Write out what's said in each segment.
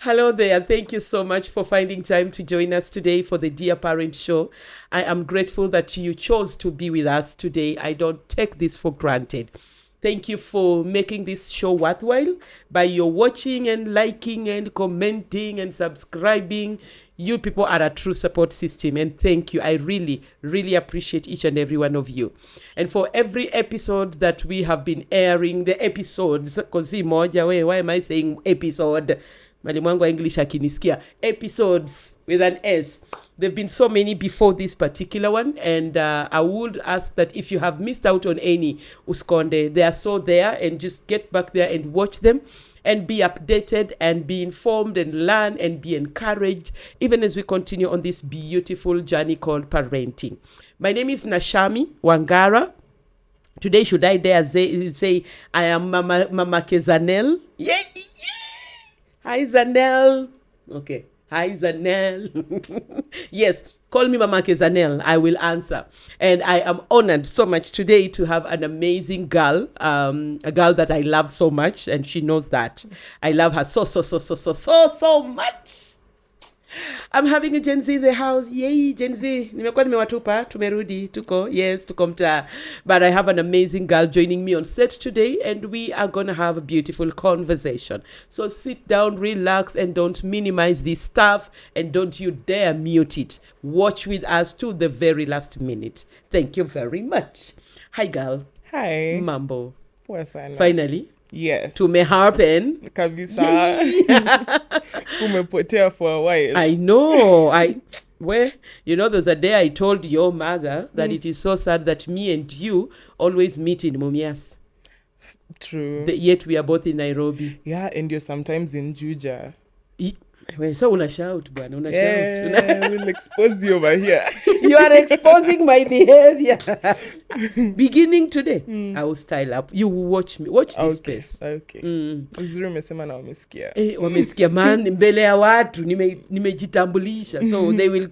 Hello there. Thank you so much for finding time to join us today for the Dear Parent Show. I am grateful that you chose to be with us today. I don't take this for granted. Thank you for making this show worthwhile by your watching and liking and commenting and subscribing. You people are a true support system, and thank you. I really, really appreciate each and every one of you. And for every episode that we have been airing, the episodes, why am I saying episode? Mwalimu wangu wa English akinisikia. Episodes with an S. There've been so many before this particular one, and I would ask that if you have missed out on any, uskonde, they are so there, and just get back there and watch them and be updated and be informed and learn and be encouraged, even as we continue on this beautiful journey called parenting. My name is Nashami Wangara. Today, should I dare say I am Mama Kezanel? Yeah. Hi, Zanel. Okay. Hi, Zanel. Yes, call me Mama Kezanel. I will answer. And I am honored so much today to have an amazing girl, a girl that I love so much, and she knows that. I love her so much. I'm having a Gen Z in the house. Yay, Gen Z. Nimekuwa nimewatupa, tumerudi, tuko mtaa. But I have an amazing girl joining me on set today, and we are going to have a beautiful conversation. So sit down, relax, and don't minimize this stuff, and don't you dare mute it. Watch with us to the very last minute. Thank you very much. Hi, girl. Hi. Mambo. Finally. Yes. Tumehappen. Kabisa. Umepotea for a while. I know. There's a day I told your mother that it is so sad that me and you always meet in Mumias. True. Yet we are both in Nairobi. Yeah, and you're sometimes in Juja. So una shout, bwana. We'll expose you over here. You are exposing my behavior. Beginning today, I will style up. You will watch me. Watch this space. Okay. Uzuri umesema na wamesikia. Wamesikia man, mbele ya watu, nimejitambulisha. So they will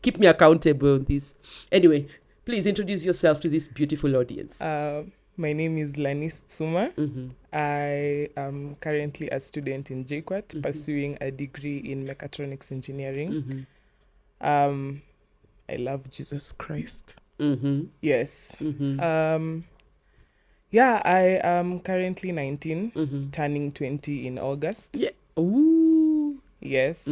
keep me accountable on this. Anyway, please introduce yourself to this beautiful audience. My name is Lanease Tsuma. I am currently a student in JKUAT, pursuing a degree in mechatronics engineering. I love Jesus Christ. Yes. I am currently 19, turning 20 in August. Yeah. Ooh. Yes.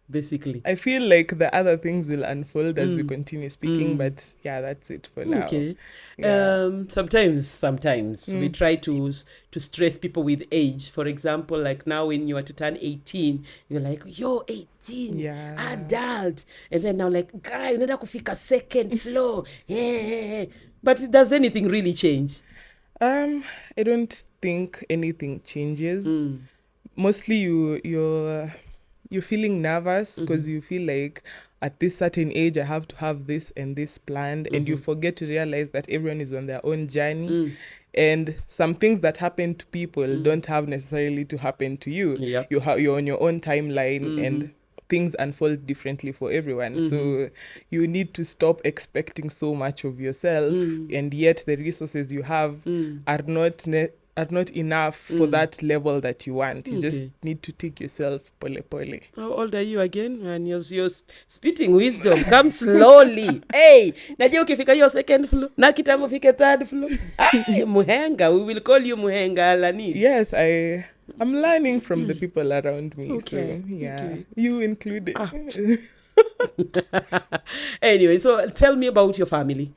Basically, I feel like the other things will unfold as we continue speaking, but yeah, that's it for now. Okay. Yeah. Sometimes we try to stress people with age. For example, like now when you are to turn 18, you're like, you're 18, adult. And then now like, guy, unaenda kufika second floor. Yeah. But does anything really change? I don't think anything changes. Mostly you're feeling nervous because you feel like at this certain age I have to have this and this planned, and you forget to realize that everyone is on their own journey, and some things that happen to people don't have necessarily to happen to you. Yep. You're on your own timeline, and things unfold differently for everyone. So you need to stop expecting so much of yourself, and yet the resources you have are not enough for that level that you want. You just need to take yourself pole pole. How old are you again? And you're spitting wisdom. Come slowly. Hey, najua ukifika your second floor, na kitambo fike third floor. Ay, muhenga. We will call you muhenga, Lanease. Yes, I'm learning from the people around me. Okay. So, yeah, you included. Anyway, so tell me about your family.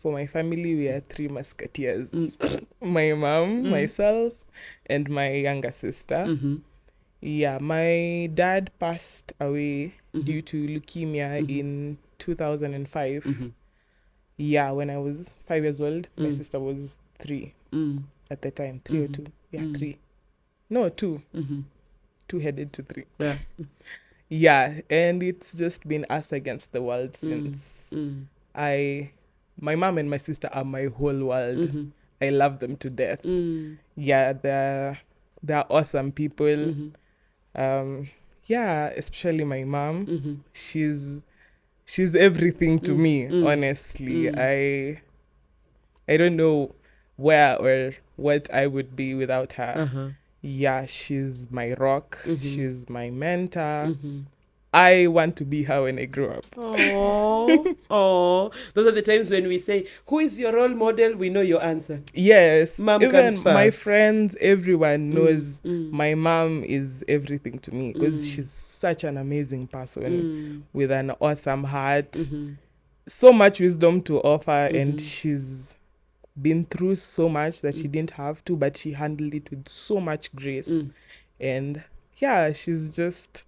For my family, we are 3 musketeers. My mom, myself, and my younger sister. Yeah, my dad passed away due to leukemia in 2005. Yeah, when I was 5 years old. My sister was 3 Mm. at the time. 3 or 2. Yeah, 3. No, 2. 2 headed to 3. Yeah. Yeah, and it's just been us against the world since my mom and my sister are my whole world. I love them to death. Yeah, they're awesome people. Yeah, especially my mom. She's everything to me, honestly. I don't know where or what I would be without her. Yeah, she's my rock. She's my mentor. I want to be her when I grow up. Oh, those are the times when we say, "Who is your role model?" We know your answer. Yes, Mom even comes my first. friends, everyone knows my mom is everything to me because she's such an amazing person with an awesome heart, so much wisdom to offer, and she's been through so much that she didn't have to, but she handled it with so much grace. And yeah, she's just,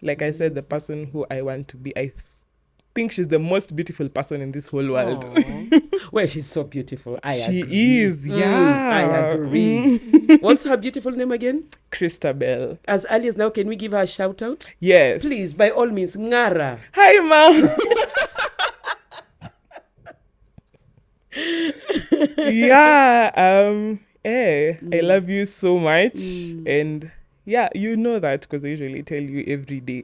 like I said, the person who I want to be. I think she's the most beautiful person in this whole world. Well, she's so beautiful. She agree. is, yeah. I agree. What's her beautiful name again? Christabel. As early as now, can we give her a shout out? Yes. Please, by all means, Ngara. Hi, Mom. Yeah. I love you so much. And yeah, you know that because I usually tell you every day.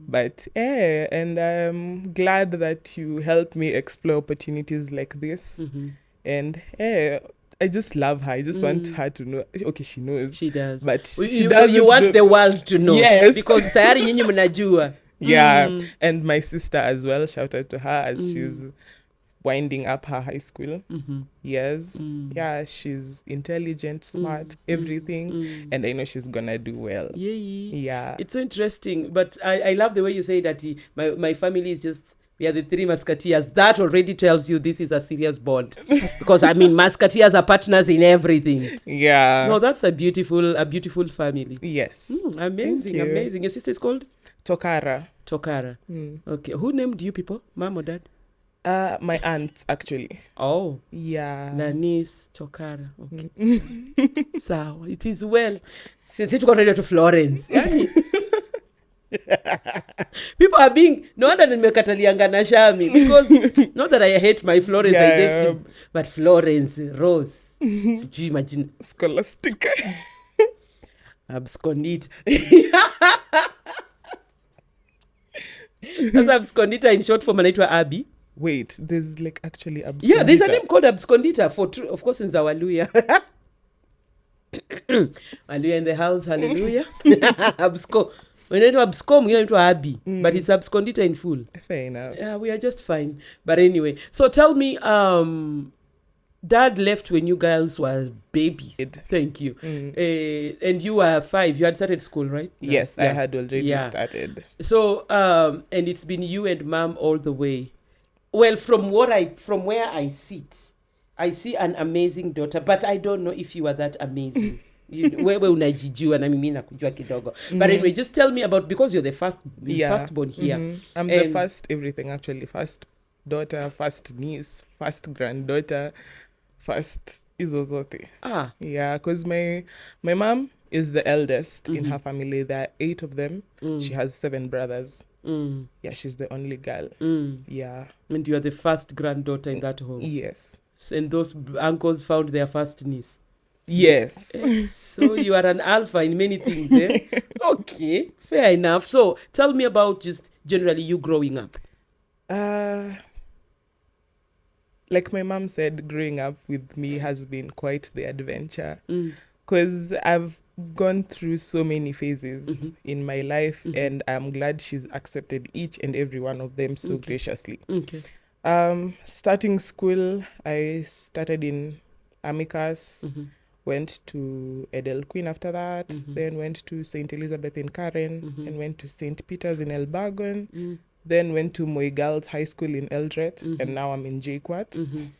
But and I'm glad that you help me explore opportunities like this. And I just love her. I just want her to know. Okay, she knows. She does. But you want the world to know. Yes. Because tayari nyinyi mnajua. Yeah. And my sister as well. Shout out to her as she's winding up her high school. Yes. Yeah, she's intelligent, smart, everything. And I know she's gonna do well. Yeah. It's so interesting. But I love the way you say that my family is just, we are the 3 musketeers. That already tells you this is a serious bond. Because I mean, musketeers are partners in everything. Yeah. No, that's a beautiful family. Yes. Amazing. Your sister is called? Tokara. Okay. Who named you people? Mom or dad? My aunt, actually. Oh. Yeah. Lanease, Tokara. Okay. So, it is well. Since it got ready to Florence. People are being, no wonder nimekatalianga na Shami, because not that I hate my Florence identity, but Florence, Rose, sijui imagine Scholastica. Abscondita. That's Abscondita in short form, anaitwa Abby. Wait, there's like actually Abscondita. Yeah, there's a name called Abscondita for true, of course in Zawaluya. Hallelujah in the house, hallelujah. When it was abscom, you know, Abby, but it's Abscondita in full. Fair enough. Yeah, we are just fine. But anyway, so tell me, Dad left when you girls were babies. Thank you. And you were 5. You had started school, right? Yes, I had already started. So, and it's been you and Mom all the way. Well, from where I sit, I see an amazing daughter, but I don't know if you are that amazing. Wewe unajijua na mimi nakujua kidogo. But anyway, just tell me about, because you're the firstborn here. I'm the first everything, actually. First daughter, first niece, first granddaughter, first izo zote. Yeah, because my mom is the eldest in her family. There are 8 of them. She has 7 brothers. Yeah, she's the only girl. Yeah. And you are the first granddaughter in that home. Yes. And those uncles found their first niece. Yes. So you are an alpha in many things, eh? Okay, fair enough. So tell me about just generally you growing up. Like my mom said, growing up with me has been quite the adventure. Because I've gone through so many phases in my life, and I'm glad she's accepted each and every one of them so graciously. Okay. Starting school, I started in Amicus. Went to Edel Queen after that, then went to St. Elizabeth in Karen, and went to St. Peter's in Elbagon, then went to Moi Girls High School in Eldret, and now I'm in JQuat.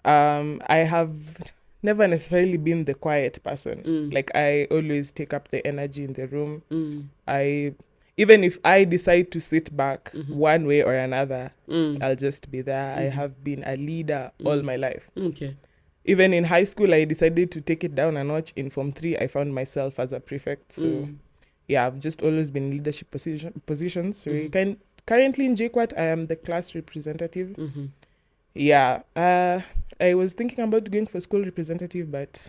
I have never necessarily been the quiet person. Like, I always take up the energy in the room. Even if I decide to sit back one way or another, I'll just be there. I have been a leader all my life. Okay. even in high school, I decided to take it down a notch. In Form 3, I found myself as a prefect. So, yeah, I've just always been in leadership positions. So, currently in JQuat, I am the class representative. Yeah, I was thinking about going for school representative, but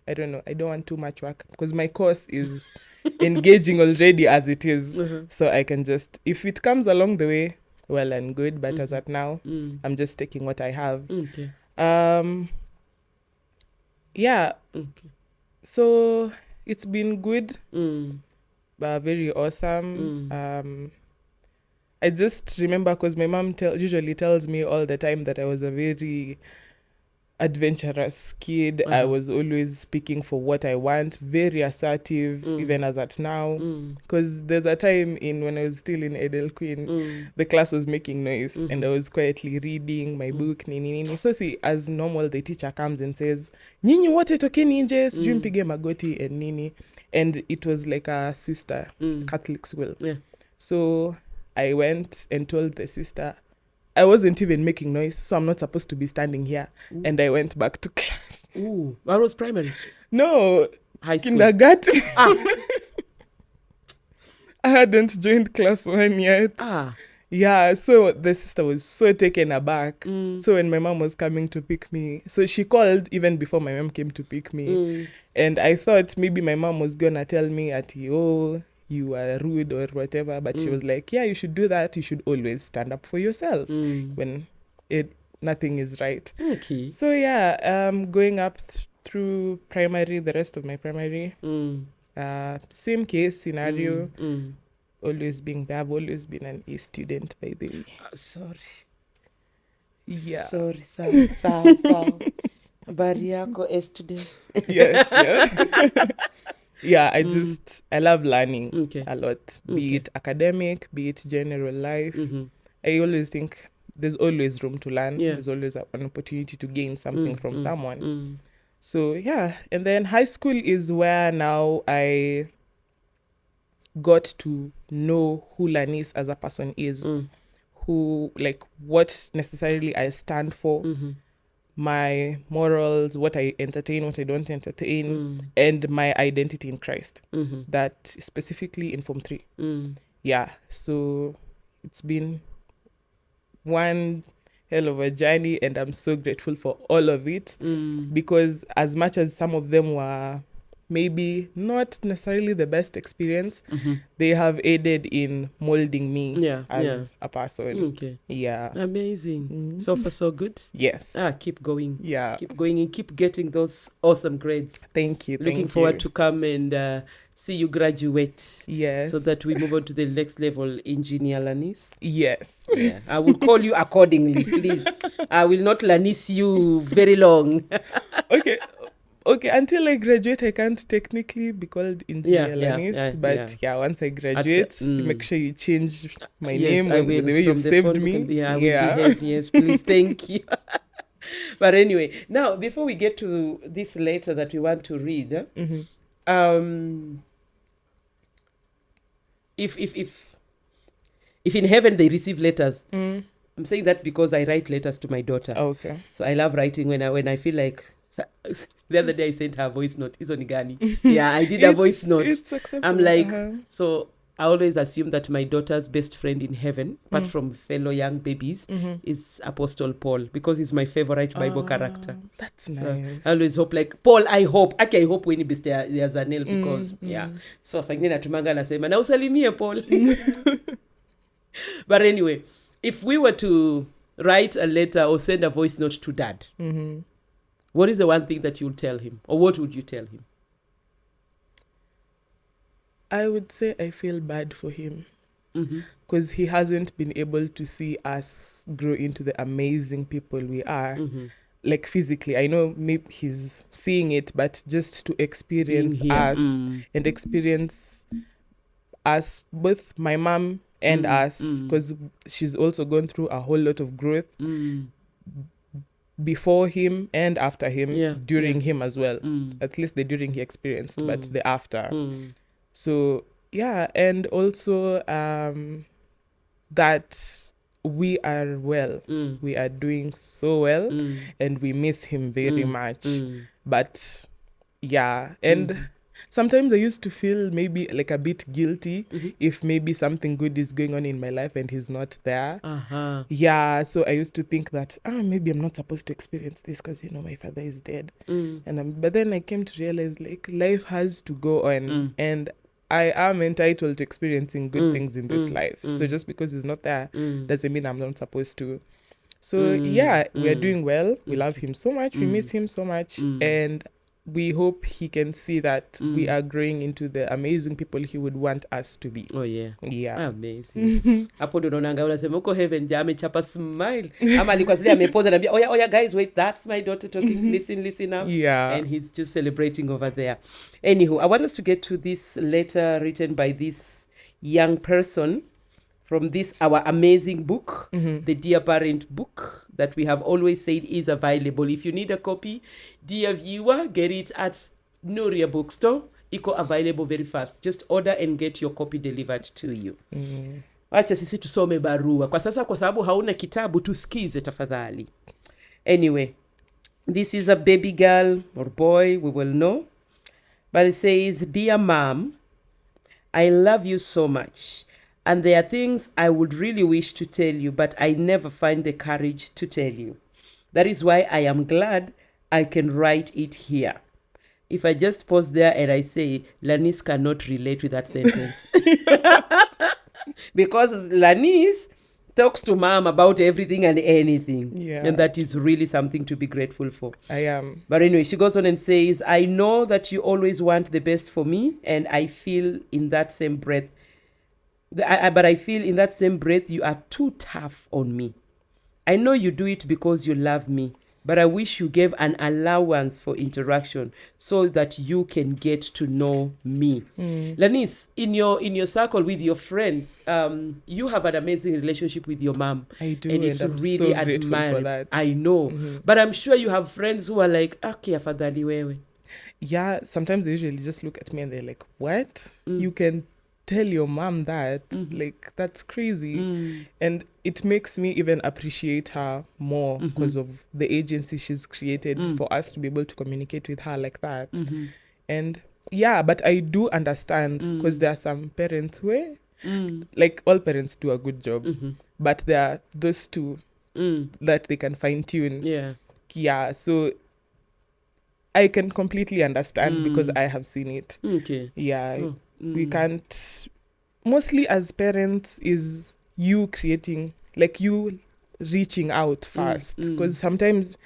I don't know. I don't want too much work because my course is engaging already as it is. So I can just, if it comes along the way, well and good. But as at now, I'm just taking what I have. Okay. Yeah. Okay. So it's been good, very awesome. I just remember because my mom usually tells me all the time that I was a very adventurous kid. I was always speaking for what I want, very assertive, even as at now. Because there's a time when I was still in Edel Queen, the class was making noise and I was quietly reading my book. Nini. So see, as normal, the teacher comes and says, "Nyinyi wote tokeni nje, sijui mpige magoti and nini." And it was like a sister, Catholic school. Yeah. So I went and told the sister, I wasn't even making noise, so I'm not supposed to be standing here. And I went back to class. Ooh, that was primary? No, high school. Kindergarten. I hadn't joined class 1 yet. Yeah, so the sister was so taken aback. So when my mom was coming to pick me, so she called even before my mom came to pick me. And I thought maybe my mom was gonna tell me at you are rude or whatever, but she was like, yeah, you should do that. You should always stand up for yourself when nothing is right. Okay. So yeah, going up through primary, the rest of my primary, same case scenario, always being there. I've always been an A student, by the way. Sorry. Yeah. Sorry. Habari yako A student. Yes, yeah. Yeah, I love learning a lot, be it academic, be it general life. I always think there's always room to learn. Yeah. There's always an opportunity to gain something from someone. So, yeah. And then high school is where now I got to know who Lanease as a person is, who, like, what necessarily I stand for, my morals, what I entertain, what I don't entertain, and my identity in Christ. That specifically in Form 3. Yeah, so it's been one hell of a journey, and I'm so grateful for all of it, because as much as some of them were maybe not necessarily the best experience, they have aided in molding me as a person. Okay. Yeah. Amazing. So far, so good. Yes. Keep going. Yeah. Keep going and keep getting those awesome grades. Thank you. Looking forward to come and see you graduate. Yes. So that we move on to the next level, Engineer Lanease. Yes. Yeah. I will call you accordingly, please. I will not Lanease you very long. Okay, until I graduate, I can't technically be called Engineer Lanease. But once I graduate, make sure you change my name I will, the way you've saved me. I will behave. Yes, please. Thank you. But anyway, now, before we get to this letter that we want to read, if in heaven they receive letters, I'm saying that because I write letters to my daughter. Okay. So I love writing when I feel like... The other day I sent her a voice note. It's on Gani. Yeah, I did a voice note. It's acceptable. I'm like, so I always assume that my daughter's best friend in heaven, apart from fellow young babies, is Apostle Paul, because he's my favorite Bible character. That's so nice. I always hope, like, Paul, I hope when he be there's a nail, because, So, sangine natumanga nasema, na usalimie Paul. But anyway, if we were to write a letter or send a voice note to Dad, what is the one thing that you'll tell him? Or what would you tell him? I would say I feel bad for him. Because he hasn't been able to see us grow into the amazing people we are. Like physically. I know maybe he's seeing it, but just to experience us and experience us, both my mom and us, because she's also gone through a whole lot of growth. Before him and after him, during him as well. At least the during he experienced, but the after. So, yeah, and also that we are well. We are doing so well, and we miss him very much. But yeah, and sometimes I used to feel maybe like a bit guilty if maybe something good is going on in my life and he's not there. Yeah, so I used to think that maybe I'm not supposed to experience this because my father is dead. But then I came to realize like life has to go on, and I am entitled to experiencing good things in this life. So just because he's not there doesn't mean I'm not supposed to. So yeah, we are doing well. We love him so much. We miss him so much. And we hope he can see that we are growing into the amazing people he would want us to be. Oh yeah. Yeah. Amazing. Hapo ndo naona unasema uko heaven ja amechapa smile. Ama alikuwa zile amepoza na oh yeah guys, wait, that's my daughter talking. Listen up. Yeah. And he's just celebrating over there. Anywho, I want us to get to this letter written by this young person from this our amazing book, the Dear Parent book that we have always said is available. If you need a copy, dear viewer, get it at Nuria Bookstore. Iko available very fast. Just order and get your copy delivered to you. Wacha sisi tusome barua. Kwa sasa kwa sababu hauna kitabu, tusikize tafadhali. Anyway, this is a baby girl or boy, we will know. But it says, Dear Mom, I love you so much. And there are things I would really wish to tell you, but I never find the courage to tell you. That is why I am glad I can write it here. If I just pause there and I say, Lanease cannot relate with that sentence. Because Lanease talks to mom about everything and anything. Yeah. And that is really something to be grateful for. I am. But anyway, she goes on and says, I know that you always want the best for me, and I feel in that same breath, but I feel in that same breath you are too tough on me. I know you do it because you love me, but I wish you gave an allowance for interaction so that you can get to know me. Lanease, in your circle with your friends, you have an amazing relationship with your mom. I do, and it's I'm really so grateful for that. I know, but I'm sure you have friends who are like, okay, afadhali wewe. Yeah, sometimes they usually just look at me and they're like, what? You can tell your mom that? Like, that's crazy. And it makes me even appreciate her more because of the agency she's created for us to be able to communicate with her like that. And yeah, but I do understand because there are some parents where like all parents do a good job, but there are those two that they can fine tune. Yeah, so I can completely understand because I have seen it. Okay. Yeah. We can't, mostly as parents, is you creating, like you reaching out first. Because sometimes,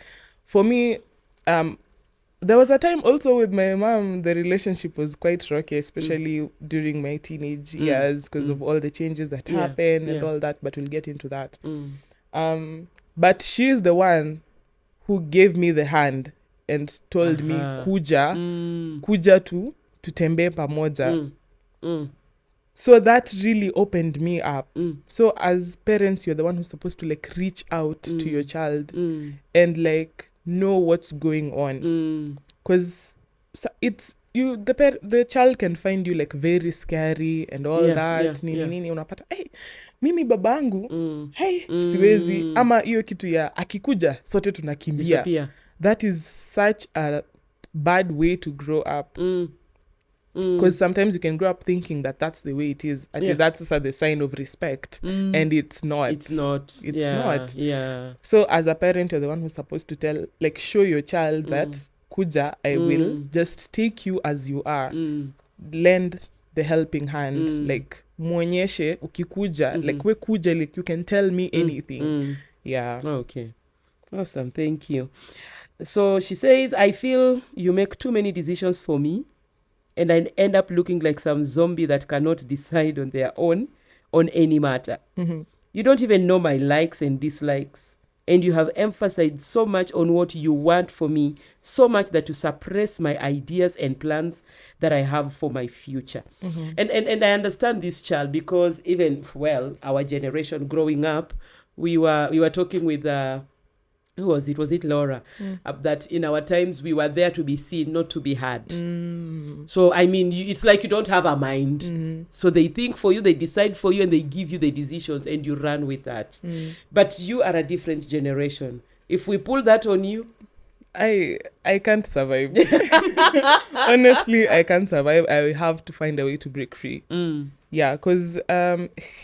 for me, there was a time also with my mom, the relationship was quite rocky, especially during my teenage years because of all the changes that happened and all that, but we'll get into that. But she's the one who gave me the hand and told me, kuja tutembee pamoja. So that really opened me up. So as parents, you're the one who's supposed to like reach out to your child and like know what's going on, because it's you, the child can find you like very scary and all that. Nini unapata, hey, mimi babangu siwezi, ama hiyo kitu ya akikuja sote tunakimbia. That is such a bad way to grow up. Because sometimes you can grow up thinking that that's the way it is. Actually, that's the sign of respect, and it's not. It's not. Yeah. So as a parent, you're the one who's supposed to tell, like, show your child that kuja, I will just take you as you are. Lend the helping hand, like muonyeshe ukikuja, like we kuja, like you can tell me anything. Yeah. Okay. Awesome. Thank you. So she says, I feel you make too many decisions for me, and I end up looking like some zombie that cannot decide on their own on any matter. You don't even know my likes and dislikes. And you have emphasized so much on what you want for me, so much that you suppress my ideas and plans that I have for my future. And I understand this child because even, well, our generation growing up, we were talking with who was it? Was it Laura? That in our times we were there to be seen, not to be heard. So I mean, it's like you don't have a mind. So they think for you, they decide for you, and they give you the decisions, and you run with that. But you are a different generation. If we pull that on you, I can't survive. Honestly, I can't survive. I have to find a way to break free. Yeah, because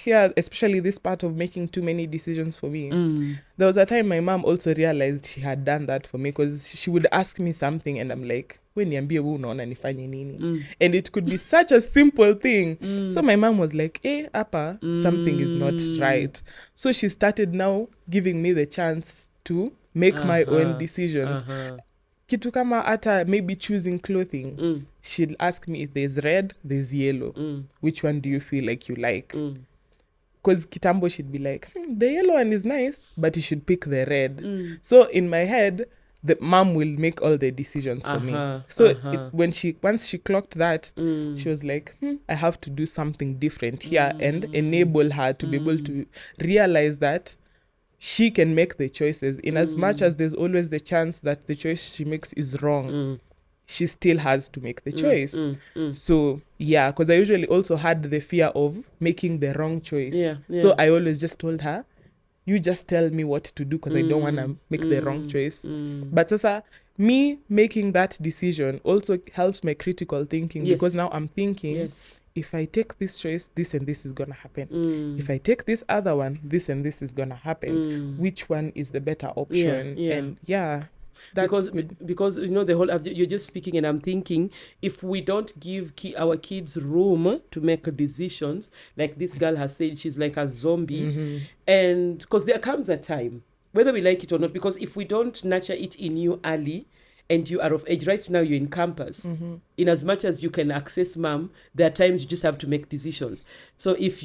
here, especially this part of making too many decisions for me, there was a time my mom also realized she had done that for me, because she would ask me something and I'm like, and it could be such a simple thing. So my mom was like, Appa, something is not right. So she started now giving me the chance to make my own decisions. Kitu kama ata maybe choosing clothing, she'll ask me if there's red, there's yellow. Which one do you feel like you like? Because kitambo she'd be like, the yellow one is nice, but you should pick the red. So in my head, the mom will make all the decisions for me. So once she clocked that, she was like, I have to do something different here and enable her to be able to realize that she can make the choices. In as much as there's always the chance that the choice she makes is wrong, she still has to make the choice. So yeah, because I usually also had the fear of making the wrong choice. So I always just told her, you just tell me what to do, because I don't want to make the wrong choice. But sasa, me making that decision also helps my critical thinking, because now I'm thinking, if I take this choice, this and this is going to happen. If I take this other one, this and this is going to happen. Which one is the better option? And because you know, the whole, you're just speaking and I'm thinking, if we don't give our kids room to make decisions, like this girl has said, she's like a zombie. And because there comes a time, whether we like it or not, because if we don't nurture it in you early, and you are of age, right now you're in campus, in as much as you can access mom, there are times you just have to make decisions. So if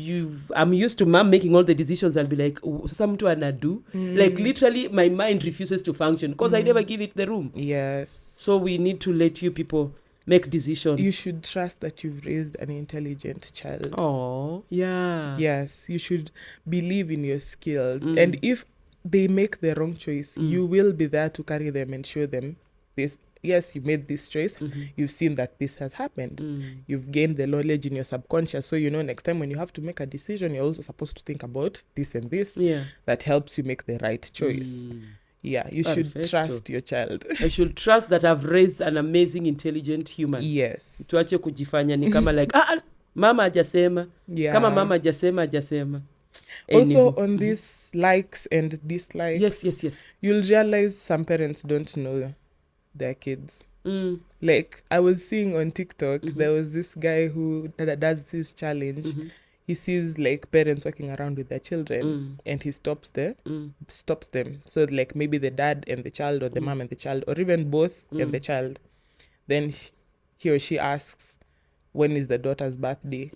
I'm used to mom making all the decisions, I'll be like, some to anadu. Like literally my mind refuses to function because I never give it the room. Yes. So we need to let you people make decisions. You should trust that you've raised an intelligent child. Oh, yeah. Yes, you should believe in your skills. And if they make the wrong choice, you will be there to carry them and show them this. Yes, you made this choice. You've seen that this has happened. You've gained the knowledge in your subconscious. So, you know, next time when you have to make a decision, you're also supposed to think about this and this. That helps you make the right choice. Yeah, you should trust your child. I should trust that I've raised an amazing, intelligent human. Yes. Tuache kujifanya ni kama like, mama hajasema. Yeah. Kama mama hajasema. Also on these likes and dislikes. Yes. You'll realize some parents don't know their kids. Like I was seeing on TikTok, there was this guy who does this challenge. He sees like parents walking around with their children and he stops them. So like maybe the dad and the child, or the mom and the child, or even both and the child. Then he or she asks, when is the daughter's birthday?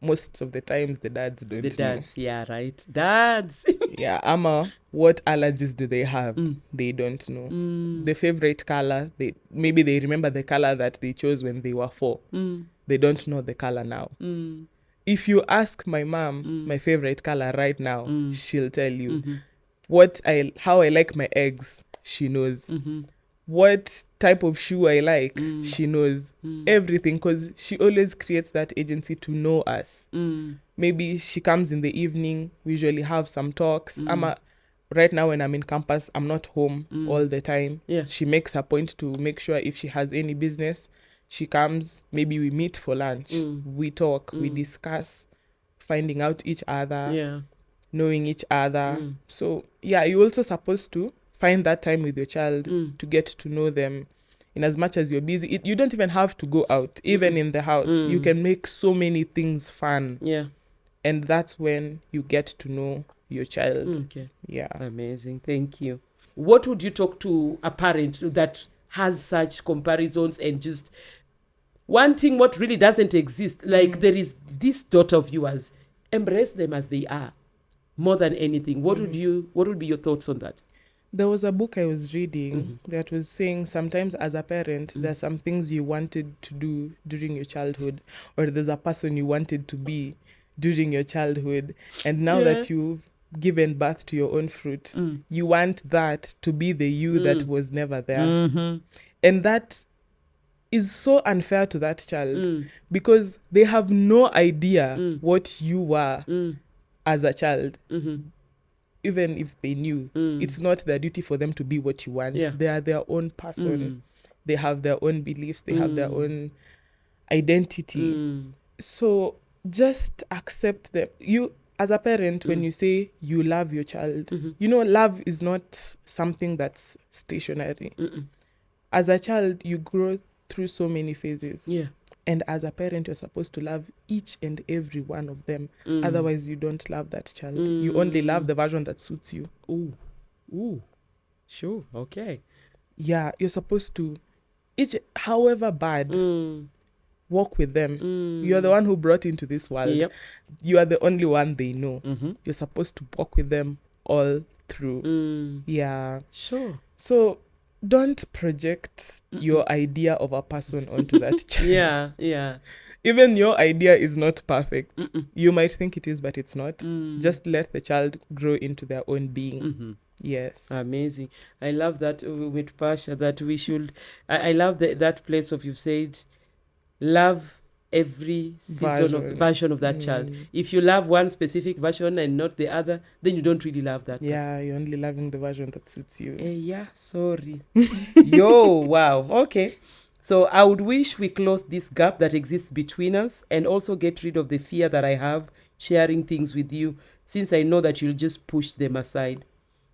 Most of the times the dads don't know. The dads, yeah, right. Dads. Yeah, what allergies do they have? They don't know. The favorite color, maybe they remember the color that they chose when they were 4. They don't know the color now. If you ask my mom my favorite color right now, she'll tell you. How I like my eggs, she knows. What type of shoe I like, she knows. Everything, because she always creates that agency to know us. Maybe she comes in the evening, we usually have some talks. Right now when I'm in campus, I'm not home all the time. She makes a point to make sure if she has any business, she comes, maybe we meet for lunch, we talk, we discuss, finding out each other, knowing each other. So yeah, you're also supposed to find that time with your child to get to know them. In as much as you're busy, you don't even have to go out. Even in the house, you can make so many things fun. And that's when you get to know your child. Okay. Yeah. Amazing. Thank you. What would you talk to a parent that has such comparisons and just wanting what really doesn't exist? Like there is this daughter of yours. Embrace them as they are more than anything. What would be your thoughts on that? There was a book I was reading that was saying sometimes as a parent, there are some things you wanted to do during your childhood, or there's a person you wanted to be during your childhood. And now that you've given birth to your own fruit, you want that to be the you that was never there. And that is so unfair to that child because they have no idea what you were as a child. Even if they knew, it's not their duty for them to be what you want. They are their own person. They have their own beliefs. They have their own identity. So just accept them. You, as a parent, when you say you love your child, you know, love is not something that's stationary. As a child, you grow through so many phases. And as a parent, you're supposed to love each and every one of them. Otherwise, you don't love that child. You only love the version that suits you. Ooh. Sure. Okay. Yeah, you're supposed to, however bad, walk with them. You're the one who brought into this world. You are the only one they know. You're supposed to walk with them all through. Yeah. Sure. So don't project your idea of a person onto that child. Yeah. Even your idea is not perfect. You might think it is, but it's not. Just let the child grow into their own being. Yes. Amazing. I love that with Pasha, that we should, I love that place of you said, love every version of that child. If you love one specific version and not the other, then you don't really love that person. You're only loving the version that suits you. Sorry. Yo, wow. Okay. So I would wish we close this gap that exists between us and also get rid of the fear that I have sharing things with you, since I know that you'll just push them aside.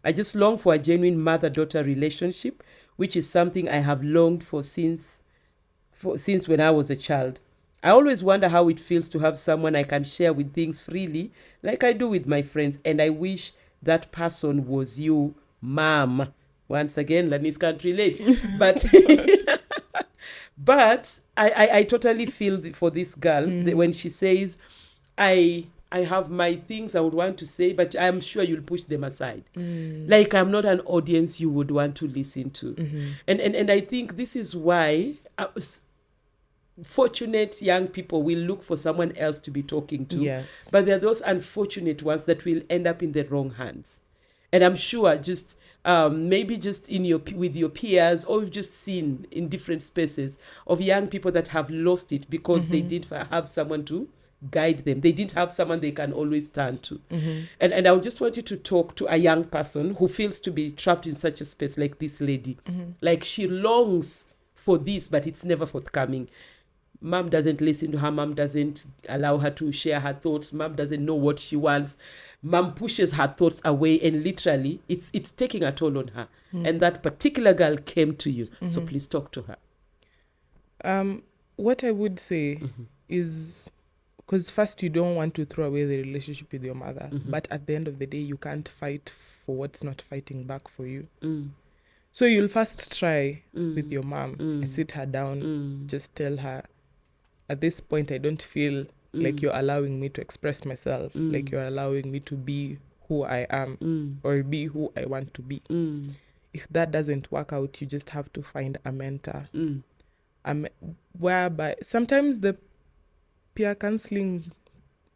I just long for a genuine mother-daughter relationship, which is something I have longed for since when I was a child. I always wonder how it feels to have someone I can share with things freely, like I do with my friends, and I wish that person was you, Mom. Once again, Lanease can't relate, but but I totally feel for this girl when she says, I have my things I would want to say, but I'm sure you'll push them aside. Like I'm not an audience you would want to listen to. And I think this is why fortunate young people will look for someone else to be talking to. Yes. But there are those unfortunate ones that will end up in the wrong hands. And I'm sure just maybe just with your peers, or we've just seen in different spaces of young people that have lost it because they didn't have someone to guide them. They didn't have someone they can always turn to. And I would just want you to talk to a young person who feels to be trapped in such a space like this lady. Like she longs for this, but it's never forthcoming. Mom doesn't listen to her. Mom doesn't allow her to share her thoughts. Mom doesn't know what she wants. Mom pushes her thoughts away, and literally it's taking a toll on her. And that particular girl came to you. So please talk to her. What I would say is, because first you don't want to throw away the relationship with your mother, but at the end of the day, you can't fight for what's not fighting back for you. So you'll first try with your mom and sit her down, just tell her, at this point, I don't feel like you're allowing me to express myself, like you're allowing me to be who I am or be who I want to be. If that doesn't work out, you just have to find a mentor. Whereby sometimes the peer counseling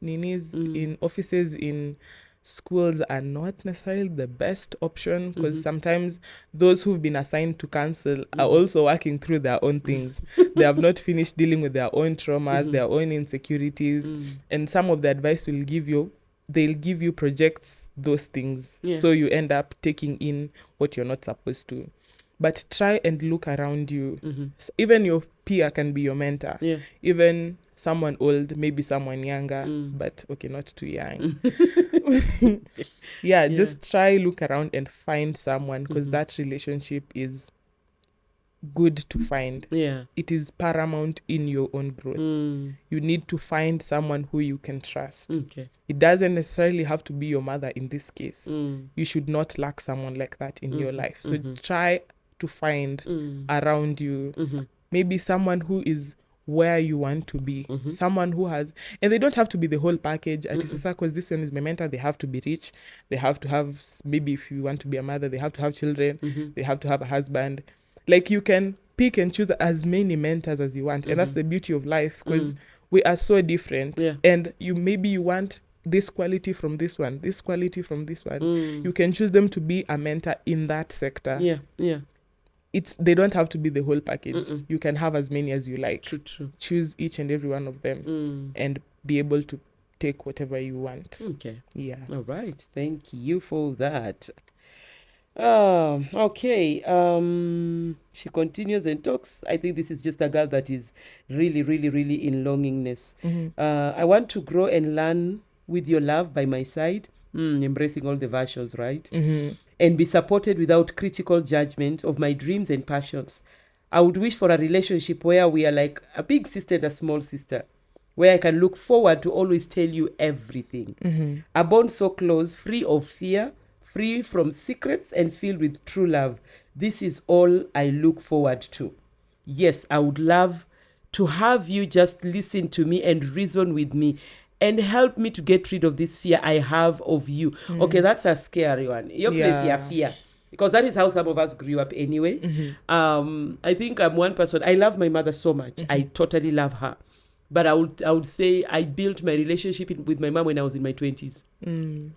ninis in offices, in schools are not necessarily the best option, because sometimes those who've been assigned to counsel are also working through their own things. They have not finished dealing with their own traumas, their own insecurities, and some of the advice they'll give you projects those things. So you end up taking in what you're not supposed to. But try and look around you. Even your peer can be your mentor. Even someone old, maybe someone younger, but okay, not too young. Just try, look around and find someone, because that relationship is good to find. It is paramount in your own growth. You need to find someone who you can trust. It doesn't necessarily have to be your mother in this case. You should not lack someone like that in your life. So try to find around you maybe someone who is where you want to be, someone who has, and they don't have to be the whole package at because this one is my mentor. They have to be rich, they have to have, maybe if you want to be a mother, they have to have children, they have to have a husband. Like you can pick and choose as many mentors as you want, and that's the beauty of life, because we are so different. And you want this quality from this one, this quality from this one. You can choose them to be a mentor in that sector. they don't have to be the whole package. You can have as many as you like. True. Choose each and every one of them and be able to take whatever you want. Okay. Yeah. All right. Thank you for that. Okay. She continues and talks. I think this is just a girl that is really, really, really in longingness. I want to grow and learn with your love by my side. Embracing all the versions, right? And be supported without critical judgment of my dreams and passions. I would wish for a relationship where we are like a big sister and a small sister, where I can look forward to always tell you everything. A bond so close, free of fear, free from secrets, and filled with true love. This is all I look forward to. Yes, I would love to have you just listen to me and reason with me and help me to get rid of this fear I have of you. Okay, that's a scary one. Your place, your fear. Because that is how some of us grew up anyway. I think I'm one person. I love my mother so much. I totally love her. But I would say I built my relationship with my mom when I was in my 20s.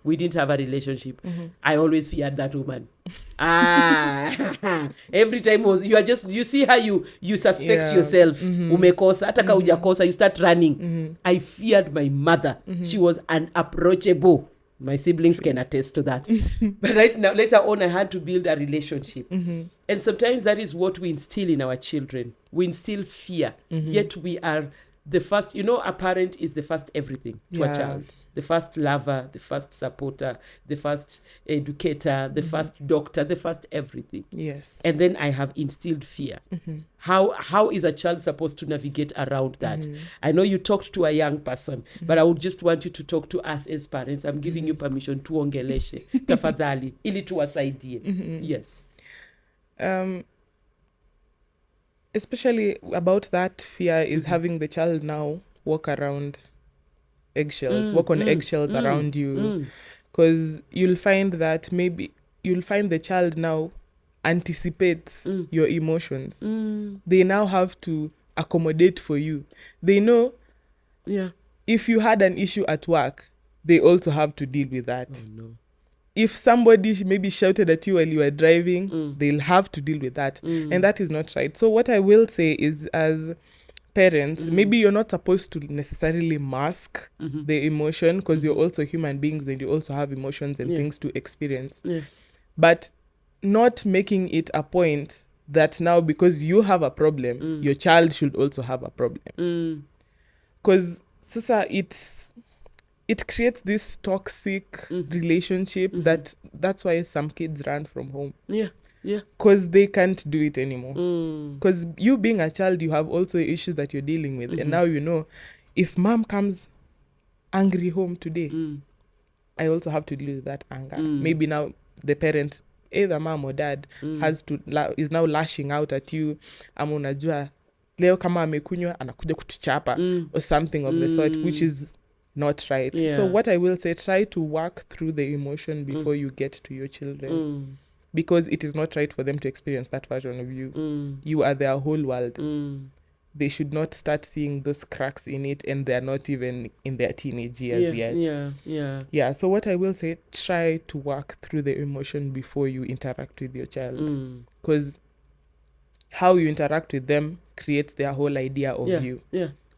We didn't have a relationship. I always feared that woman. Every time you see how you suspect yourself. Umekosa, hata ka hujakosa, you start running. I feared my mother. She was unapproachable. My siblings can attest to that. But right now, later on, I had to build a relationship. And sometimes that is what we instill in our children. We instill fear. Yet we are the first, a parent is the first everything to a child. The first lover, the first supporter, the first educator, the first doctor, the first everything. Yes. And then I have instilled fear. How is a child supposed to navigate around that? I know you talked to a young person, but I would just want you to talk to us as parents. I'm giving you permission to ongeleshe, tafadhali, ili tuwasaidie. Yes. Especially about that fear is having the child now walk around eggshells, walk on eggshells around you. Because you'll find that maybe you'll find the child now anticipates your emotions. They now have to accommodate for you. They know if you had an issue at work, they also have to deal with that. Oh, no. If somebody maybe shouted at you while you were driving, they'll have to deal with that. And that is not right. So what I will say is, as parents, maybe you're not supposed to necessarily mask the emotion, because you're also human beings and you also have emotions and things to experience. But not making it a point that now because you have a problem, your child should also have a problem. Because Sasa, it creates this toxic relationship that's why some kids run from home. Because they can't do it anymore. Because you being a child, you have also issues that you're dealing with. And now if mom comes angry home today, I also have to deal with that anger. Maybe now the parent, either mom or dad, is now lashing out at you. Unajua leo kama amekunywa anakuja kutuchapa or something of the sort, which is not right. So what I will say, try to work through the emotion before you get to your children. Because it is not right for them to experience that version of you. You are their whole world. They should not start seeing those cracks in it, and they're not even in their teenage years yet. Yeah, so what I will say, try to work through the emotion before you interact with your child. Because how you interact with them creates their whole idea of you.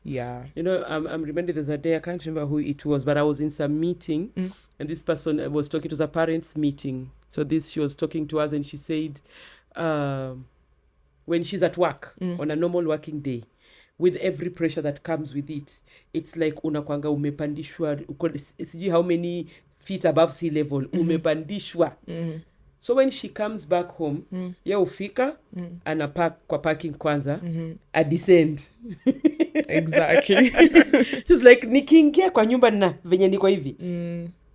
Yeah. I'm reminded there's a day, I can't remember who it was, but I was in some meeting and this person was talking, to the parents meeting. So she was talking to us and she said, when she's at work on a normal working day, with every pressure that comes with it, it's like unakwanga umepandishwa, sijui how many feet above sea level, umepandishwa. So when she comes back home, ya ufika, anapark kwa parking kwanza, a descend. Exactly. She's like, nikiingia kwa nyumba na venye niko hivi.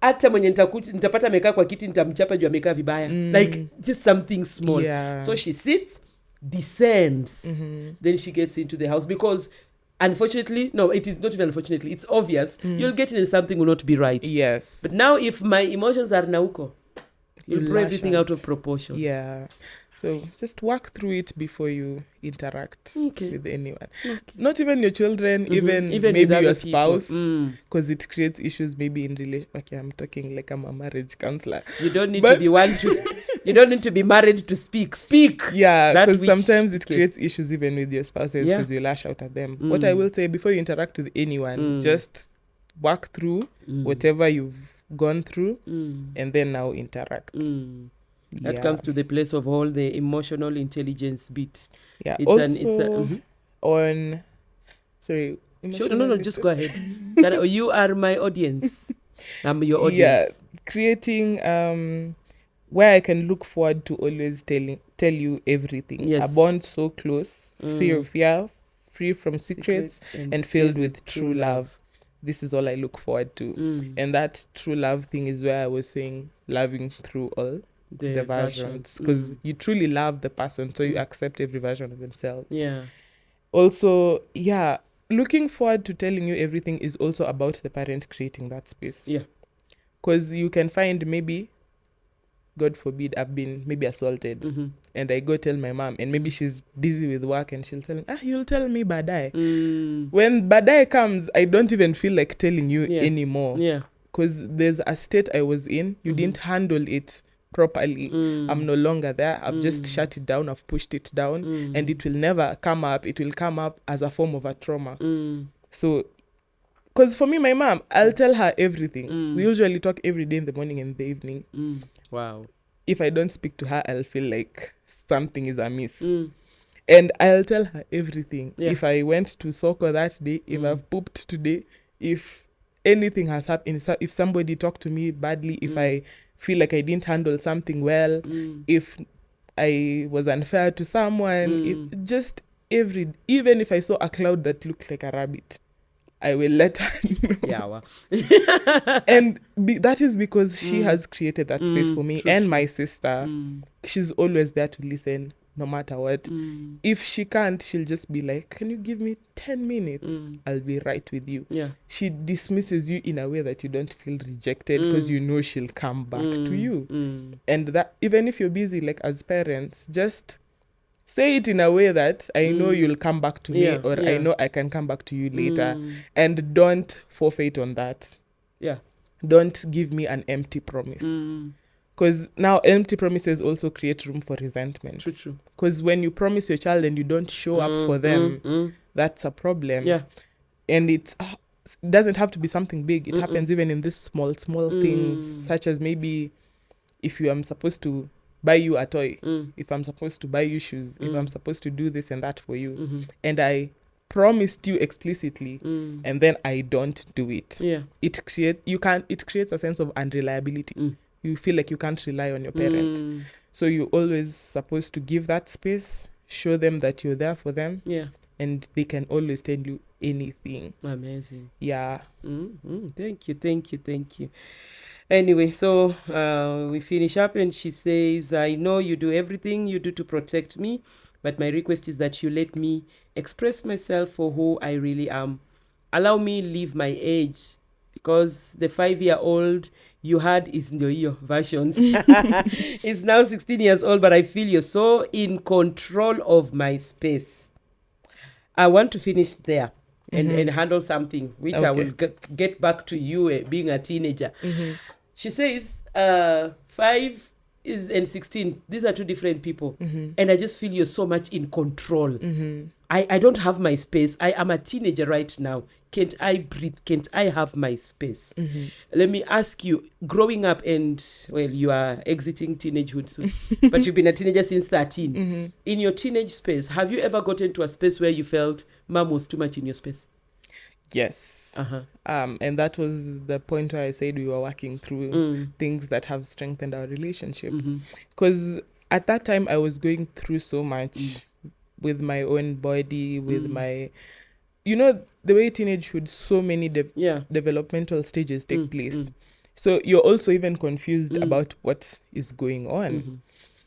Hata mwenye nitapata amekaa kwa kiti nitamchapa juu amekaa vibaya. Like just something small. So she sits, descends. Then she gets into the house because unfortunately, no, it is not even unfortunately, it's obvious. You'll get into something will not be right. Yes. But now if my emotions are nauko, you'll blow everything out of proportion. Yeah. So just work through it before you interact Okay. with anyone. Okay. Not even your children, even with maybe other your people. spouse, because it creates issues maybe in relation. Okay, I'm talking like I'm a marriage counselor. You don't need to be one to. You don't need to be married to speak. Speak. Yeah, That because which- sometimes it okay. creates issues even with your spouses Yeah. because you lash out at them. What I will say, before you interact with anyone, just work through whatever you've gone through and then now interact. That comes to the place of all the emotional intelligence bit. Yeah. It's also on sorry. Sure, no, just go ahead. You are my audience. I'm your audience. Yeah, creating where I can look forward to always tell you everything. Yes. A bond so close, free of fear, free from secrets, and filled with true love. This is all I look forward to. And that true love thing is where I was saying loving through all the versions. Because you truly love the person, so you accept every version of themselves. Yeah. Also, yeah, looking forward to telling you everything is also about the parent creating that space. Yeah. Because you can find maybe, God forbid, I've been maybe assaulted and I go tell my mom and maybe she's busy with work and she'll tell me, you'll tell me badai. When badai comes, I don't even feel like telling you anymore. Yeah. Because there's a state I was in, you didn't handle it properly. I'm no longer there. I've just shut it down. I've pushed it down and it will never come up. It will come up as a form of a trauma. So, because for me, my mom, I'll tell her everything. We usually talk every day in the morning and the evening. Wow. If I don't speak to her, I'll feel like something is amiss. And I'll tell her everything. Yeah. If I went to soccer that day, if I've pooped today, if anything has happened, if somebody talked to me badly, if I feel like I didn't handle something well, if I was unfair to someone, even if I saw a cloud that looked like a rabbit, I will let her know. Yeah, wow. And that is because she has created that space for me. And my sister, she's always there to listen no matter what. If she can't, she'll just be like, can you give me 10 minutes? I'll be right with you. Yeah. She dismisses you in a way that you don't feel rejected because you know she'll come back to you. And that even if you're busy, like as parents, just say it in a way that I know you'll come back to me, or I know I can come back to you later. And don't forfeit on that. Yeah. Don't give me an empty promise. Because now empty promises also create room for resentment. True. Because when you promise your child and you don't show up for them, that's a problem. Yeah. And it doesn't have to be something big. It happens even in these small things, such as maybe if I'm supposed to buy you a toy, if I'm supposed to buy you shoes, if I'm supposed to do this and that for you, and I promised you explicitly, and then I don't do it. Yeah. It creates a sense of unreliability. You feel like you can't rely on your parent. So you're always supposed to give that space, show them that you're there for them, and they can always tell you anything. Amazing. Yeah. Thank you. Anyway, so we finish up and she says, I know you do everything you do to protect me, but my request is that you let me express myself for who I really am. Allow me live my age, because the 5-year-old you had is in your versions. It's now 16 years old, but I feel you're so in control of my space. I want to finish there and handle something, which I will get back to you being a teenager. She says 5 and 16, these are two different people. And I just feel you're so much in control. I don't have my space. I am a teenager right now. Can't I breathe? Can't I have my space? Let me ask you, growing up and, well, you are exiting teenagehood soon, but you've been a teenager since 13. In your teenage space, have you ever gotten to a space where you felt mom was too much in your space? Yes. And that was the point where I said we were working through things that have strengthened our relationship. Because at that time I was going through so much with my own body, with my... You know, the way teenagehood, so many developmental stages take place. So you're also even confused about what is going on.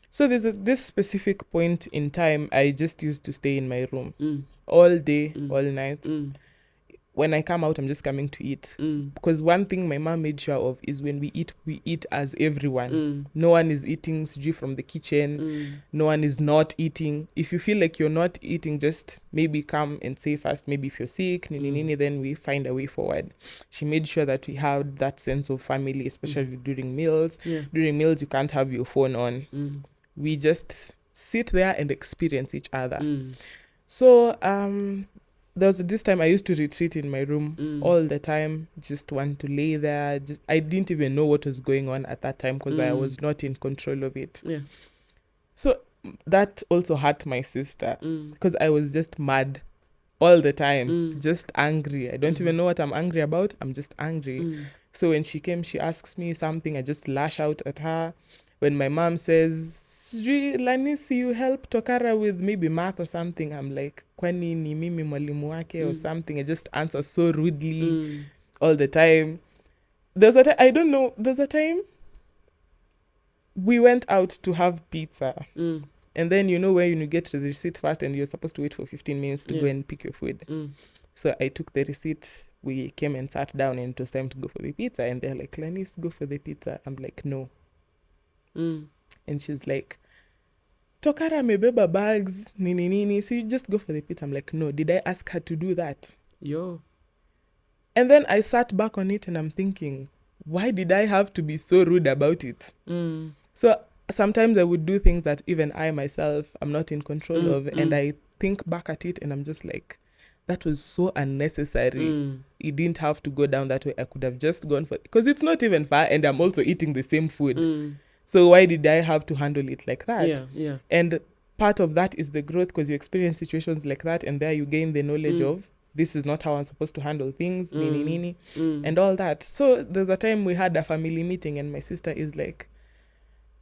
So there's this specific point in time I just used to stay in my room all day, all night. when I come out, I'm just coming to eat. Because one thing my mom made sure of is when we eat as everyone. No one is eating sijui from the kitchen. No one is not eating. If you feel like you're not eating, just maybe come and say first, maybe if you're sick, then we find a way forward. She made sure that we had that sense of family, especially during meals. Yeah. During meals, you can't have your phone on. We just sit there and experience each other. So there was this time I used to retreat in my room all the time, just want to lay there. I didn't even know what was going on at that time because I was not in control of it. Yeah. So that also hurt my sister because I was just mad all the time, just angry. I don't even know what I'm angry about. I'm just angry. So when she came, she asks me something, I just lash out at her. When my mom says, Lanease, you help Tokara with maybe math or something, I'm like, kwani ni mimi mwalimu wake or something. I just answer so rudely all the time. There's a time we went out to have pizza. And then where you get to the receipt first and you're supposed to wait for 15 minutes to go and pick your food. So I took the receipt, we came and sat down and it was time to go for the pizza. And they're like, Lanease, go for the pizza. I'm like, no. And she's like, Tokara mebeba bags, nini, so you just go for the pizza. I'm like, no, did I ask her to do that? Yo. And then I sat back on it and I'm thinking, why did I have to be so rude about it? So sometimes I would do things that even I myself am not in control of, and I think back at it and I'm just like, that was so unnecessary. It didn't have to go down that way. I could have just gone for, because it's not even far and I'm also eating the same food. So why did I have to handle it like that? Yeah. And part of that is the growth, because you experience situations like that and there you gain the knowledge of, this is not how I'm supposed to handle things, and all that. So there's a time we had a family meeting and my sister is like,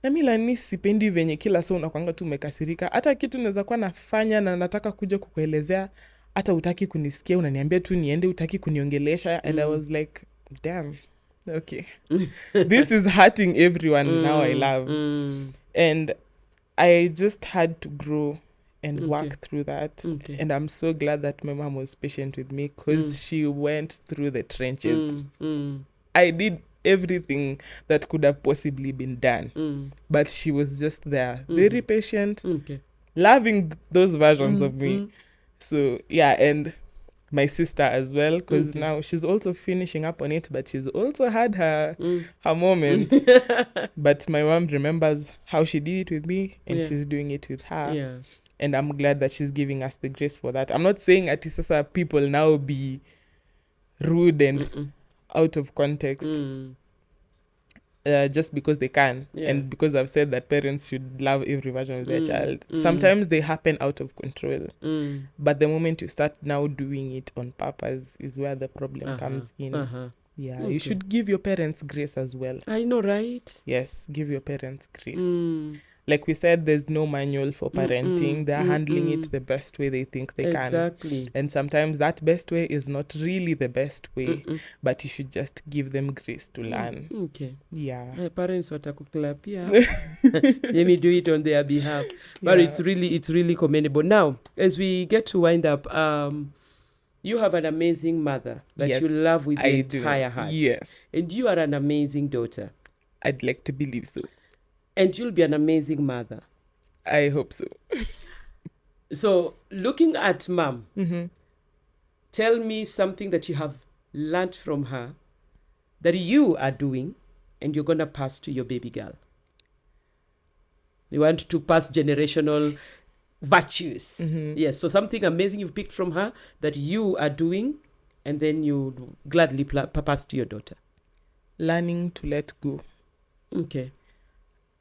nami Lanease sipendi venye kila saa unakuanga tu umekasirika. Hata kitu naweza kuwa nafanya na nataka kuja kukuelezea, hata utaki kunisikia, unaniambia tu niende, utaki kuniongelesha. And I was like, damn. Okay. This is hurting everyone now I love. And I just had to grow and work through that. And I'm so glad that my mom was patient with me because she went through the trenches. I did everything that could have possibly been done. But she was just there, very patient, loving those versions of me. So, yeah, and my sister as well, because now she's also finishing up on it, but she's also had her moments. But my mom remembers how she did it with me, and she's doing it with her. And I'm glad that she's giving us the grace for that. I'm not saying Atisasa people now be rude and out of context just because they can. And because I've said that parents should love every version of their child. Sometimes they happen out of control. But the moment you start now doing it on purpose is where the problem comes in. Yeah, you should give your parents grace as well. I know, right? Yes, give your parents grace. Like we said, there's no manual for parenting. They're handling it the best way they think they can. Exactly. And sometimes that best way is not really the best way, but you should just give them grace to learn. Okay. Yeah. My parents watakuklapia. Let me do it on their behalf. But it's really commendable. Now, as we get to wind up, you have an amazing mother that you love with the entire heart. Yes. And you are an amazing daughter. I'd like to believe so. And you'll be an amazing mother. I hope so. So, looking at mom, tell me something that you have learned from her that you are doing and you're going to pass to your baby girl. You want to pass generational virtues. Yes, so something amazing you've picked from her that you are doing and then you gladly pass to your daughter. Learning to let go. Okay.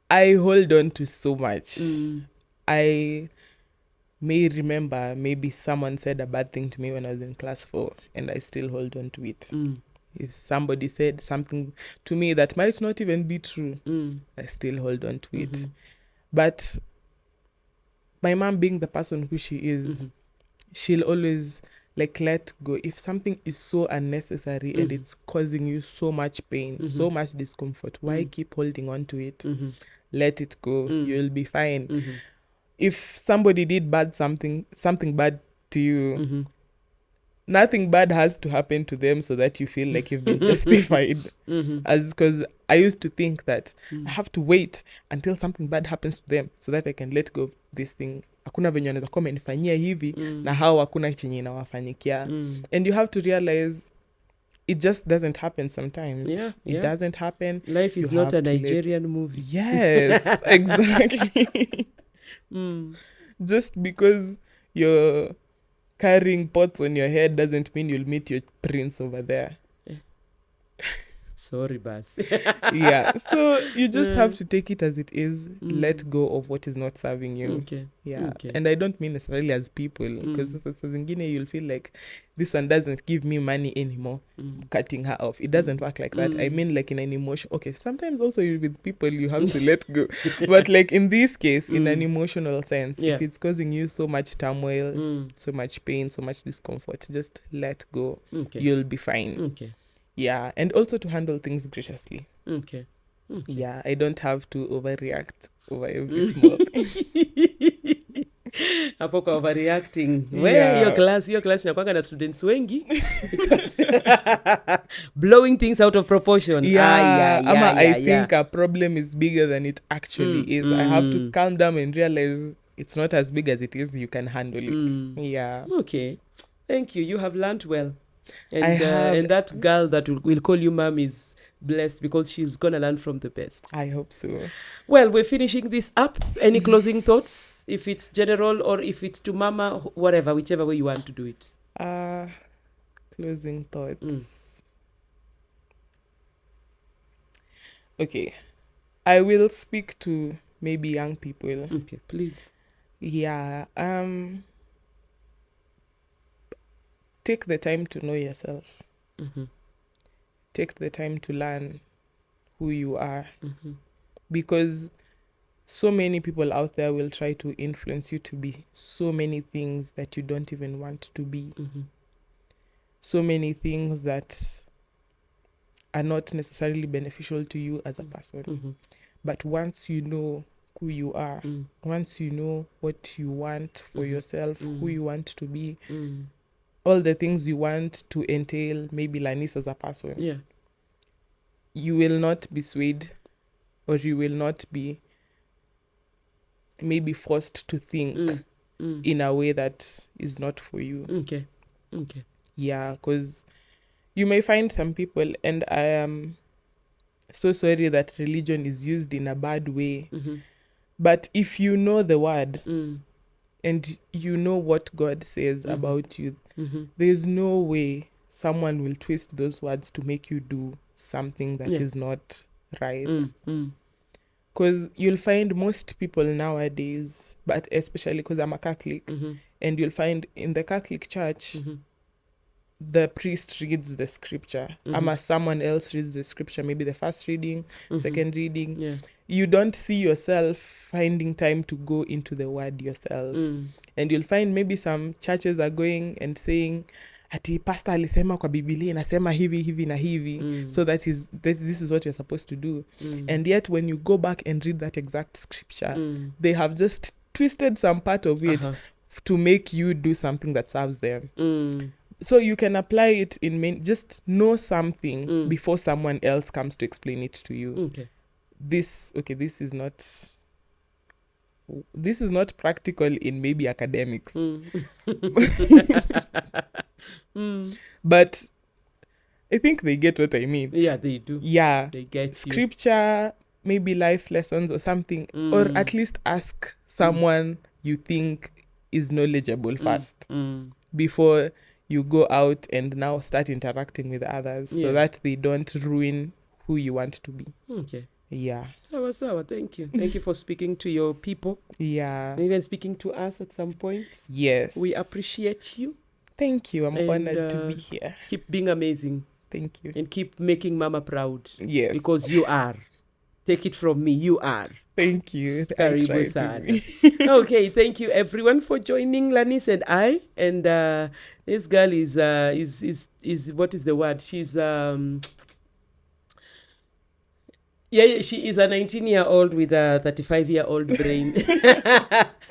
I hold on to so much. I may remember maybe someone said a bad thing to me when I was in class 4 and I still hold on to it. If somebody said something to me that might not even be true, I still hold on to it. But my mom being the person who she is, she'll always let go. If something is so unnecessary and it's causing you so much pain, so much discomfort, why keep holding on to it? Let it go. You'll be fine. If somebody did something bad to you, nothing bad has to happen to them so that you feel like you've been justified. As because I used to think that I have to wait until something bad happens to them so that I can let go of this thing. Hakuna venye wanaweza kuwa amenifanyia hivi na hao hakuna chenye inawafanyikia. And you have to realize it just doesn't happen sometimes. It doesn't happen. Life is not a Nigerian movie. Yes, exactly. Just because you're carrying pots on your head doesn't mean you'll meet your prince over there. Sorry, Bas. Yeah, so you just have to take it as it is. Let go of what is not serving you. And I don't mean necessarily as people, because you'll feel like this one doesn't give me money anymore, cutting her off. It doesn't work like that. I mean, like in an emotion. Okay, sometimes also with people you have to let go, but like in this case, in an emotional sense, if it's causing you so much turmoil, so much pain, so much discomfort, just let go. You'll be fine. Yeah, and also to handle things graciously. Yeah, I don't have to overreact over every small thing. Hapo kwa overreacting. Where your class inakuanga na students wengi. Blowing things out of proportion. I think a problem is bigger than it actually is. I have to calm down and realize it's not as big as it is. You can handle it. Yeah. Okay. Thank you. You have learned well. And that girl that will call you mom is blessed because she's gonna learn from the best. I hope so. Well, we're finishing this up. Any closing thoughts? If it's general or if it's to mama, whatever, whichever way you want to do it. Closing thoughts. Okay. I will speak to maybe young people. Okay, please. Yeah. Take the time to know yourself. Take the time to learn who you are. Because so many people out there will try to influence you to be so many things that you don't even want to be. So many things that are not necessarily beneficial to you as a person. But once you know who you are, once you know what you want for yourself, who you want to be, all the things you want to entail, maybe Lanease as a person, you will not be swayed, or you will not be maybe forced to think in a way that is not for you. Okay. Yeah, because you may find some people, and I am so sorry that religion is used in a bad way, but if you know the word, and you know what God says about you, there's no way someone will twist those words to make you do something that is not right. Because you'll find most people nowadays, but especially because I'm a Catholic, and you'll find in the Catholic Church, the priest reads the scripture. Someone else reads the scripture, maybe the first reading, second reading. You don't see yourself finding time to go into the word yourself. And you'll find maybe some churches are going and saying, ati pastor alisema kwa Biblia inasema hivi na hivi, so this is what you're supposed to do. And yet when you go back and read that exact scripture, they have just twisted some part of it to make you do something that serves them. So you can apply it in just know something before someone else comes to explain it to you. This is not practical in maybe academics. But I think they get what I mean. Yeah, they do. Yeah. They get scripture, maybe life lessons or something, or at least ask someone you think is knowledgeable first before you go out and now start interacting with others, so that they don't ruin who you want to be. Okay. Yeah. Sawa. Thank you. Thank you for speaking to your people. Yeah. And even speaking to us at some point. Yes. We appreciate you. Thank you. I'm honored to be here. Keep being amazing. Thank you. And keep making Mama proud. Yes. Because you are. Take it from me. You are. Thank you. Karibu sana. Okay, thank you everyone for joining Lanease and I. And this girl is what is the word? She's Yeah, she is a 19-year-old with a 35-year-old brain.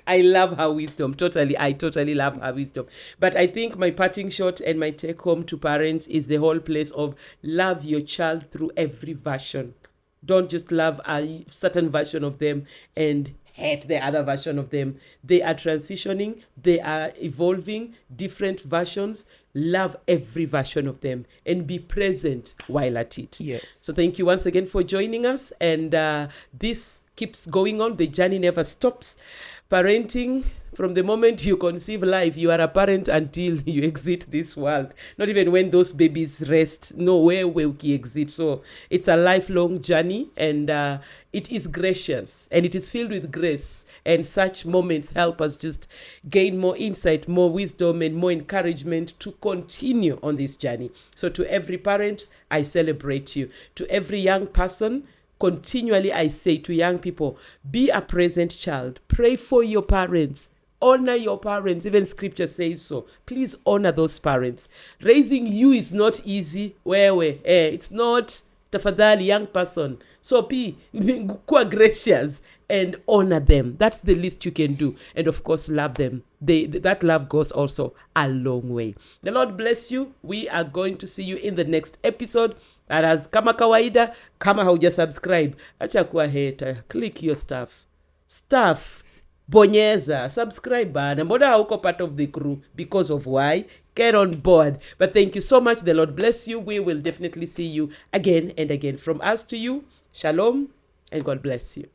I love her wisdom. I totally love her wisdom. But I think my parting shot and my take home to parents is the whole place of love your child through every version. Don't just love a certain version of them and hate the other version of them. They are transitioning, they are evolving, different versions. Love every version of them and be present while at it. Yes. So thank you once again for joining us. And this keeps going on. The journey never stops. Parenting, from the moment you conceive life, you are a parent until you exit this world. Not even when those babies rest. Nowhere will you exit. So it's a lifelong journey, and it is gracious and it is filled with grace. And such moments help us just gain more insight, more wisdom, and more encouragement to continue on this journey. So to every parent, I celebrate you. To every young person, continually I say to young people, be a present child. Pray for your parents. Honor your parents. Even scripture says so. Please honor those parents. Raising you is not easy. It's not tafadhali, young person. So be kuwa gracious and honor them. That's the least you can do. And of course, love them. That love goes also a long way. The Lord bless you. We are going to see you in the next episode. And as kama kawaida, kama hauja subscribe, acha kuwa hater. Click your stuff. Bonyeza, subscribe bana. Mbona hauko part of the crew? Because of why? Get on board. But thank you so much. The Lord bless you. We will definitely see you again and again. From us to you, shalom and God bless you.